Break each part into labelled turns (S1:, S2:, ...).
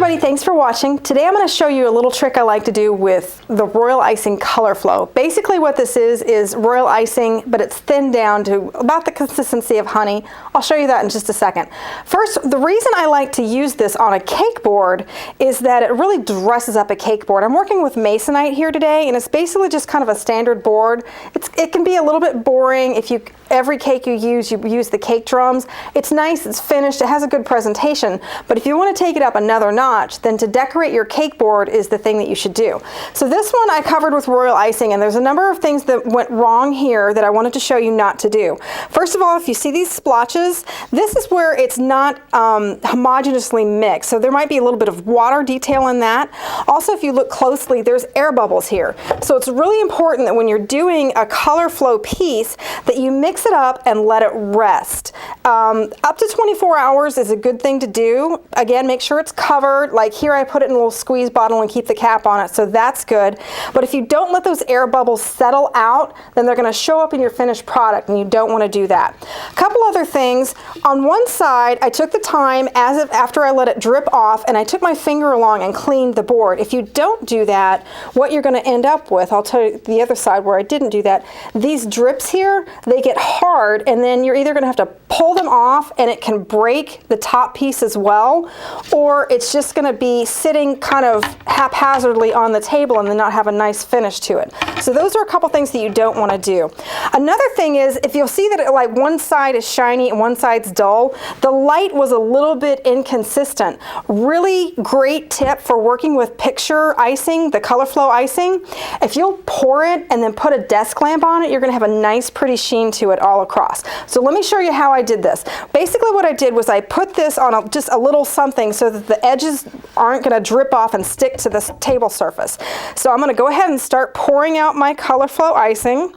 S1: everybody, thanks for watching. Today I'm going to show you a little trick I like to do with the Royal Icing Color Flow. Basically what this is royal icing, but it's thinned down to about the consistency of honey. I'll show you that in just a second. First, the reason I like to use this on a cake board is that it really dresses up a cake board. I'm working with Masonite here today, and it's basically just kind of a standard board. It can be a little bit boring if every cake you use the cake drums. It's nice, it's finished, it has a good presentation, but if you want to take it up another notch, then to decorate your cake board is the thing that you should do. So this one I covered with royal icing, and there's a number of things that went wrong here that I wanted to show you not to do. First of all, if you see these splotches, this is where it's not homogeneously mixed, so there might be a little bit of water detail in that. Also, if you look closely, there's air bubbles here. So it's really important that when you're doing a color flow piece that you mix it up and let it rest. Up to 24 hours is a good thing to do. Again, make sure it's covered. Like here I put it in a little squeeze bottle and keep the cap on it, so that's good. But if you don't let those air bubbles settle out, then they're going to show up in your finished product, and you don't want to do that. A couple other things. On one side, I took the time after I let it drip off, and I took my finger along and cleaned the board. If you don't do that, what you're going to end up with, I'll tell you the other side where I didn't do that, these drips here, they get hard, and then you're either going to have to pull them off and it can break the top piece as well, or it's just going to be sitting kind of haphazardly on the table and then not have a nice finish to it. So those are a couple things that you don't want to do. Another thing is, if you'll see that like one side is shiny and one side's dull, the light was a little bit inconsistent. Really great tip for working with picture icing, the color flow icing. If you'll pour it and then put a desk lamp on it, you're going to have a nice pretty sheen to it all across. So let me show you how I did this. Basically what I did was I put this on just a little something so that the edges aren't going to drip off and stick to this table surface. So I'm going to go ahead and start pouring out my color flow icing,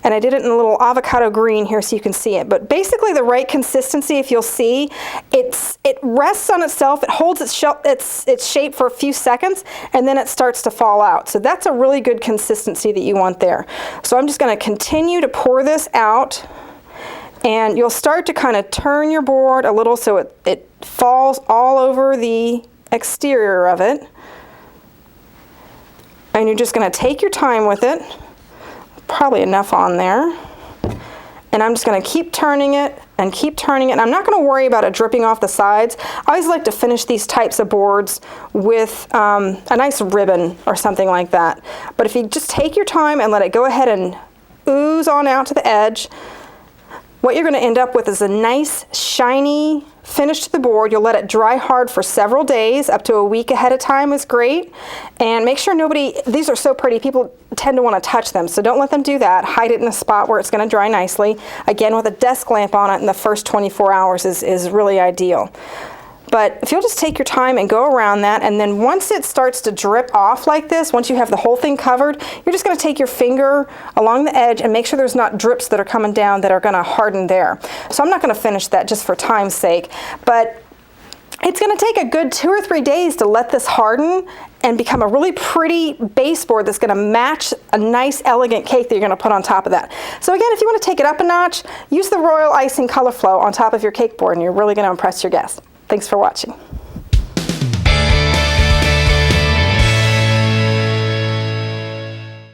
S1: and I did it in a little avocado green here so you can see it. But basically the right consistency, if you'll see, it rests on itself, it holds its shape for a few seconds, and then it starts to fall out. So that's a really good consistency that you want there. So I'm just going to continue to pour this out, and you'll start to kind of turn your board a little so it falls all over the exterior of it. And you're just going to take your time with it. Probably enough on there. And I'm just going to keep turning it and keep turning it. And I'm not going to worry about it dripping off the sides. I always like to finish these types of boards with a nice ribbon or something like that. But if you just take your time and let it go ahead and ooze on out to the edge, what you're going to end up with is a nice shiny finish to the board. You'll let it dry hard for several days, up to a week ahead of time is great. And make sure these are so pretty, people tend to want to touch them, so don't let them do that. Hide it in a spot where it's going to dry nicely. Again, with a desk lamp on it in the first 24 hours is really ideal. But if you'll just take your time and go around that, and then once it starts to drip off like this, once you have the whole thing covered, you're just going to take your finger along the edge and make sure there's not drips that are coming down that are going to harden there. So I'm not going to finish that just for time's sake, but it's going to take a good 2 or 3 days to let this harden and become a really pretty baseboard that's going to match a nice, elegant cake that you're going to put on top of that. So again, if you want to take it up a notch, use the Royal Icing Color Flow on top of your cake board, and you're really going to impress your guests. Thanks for watching.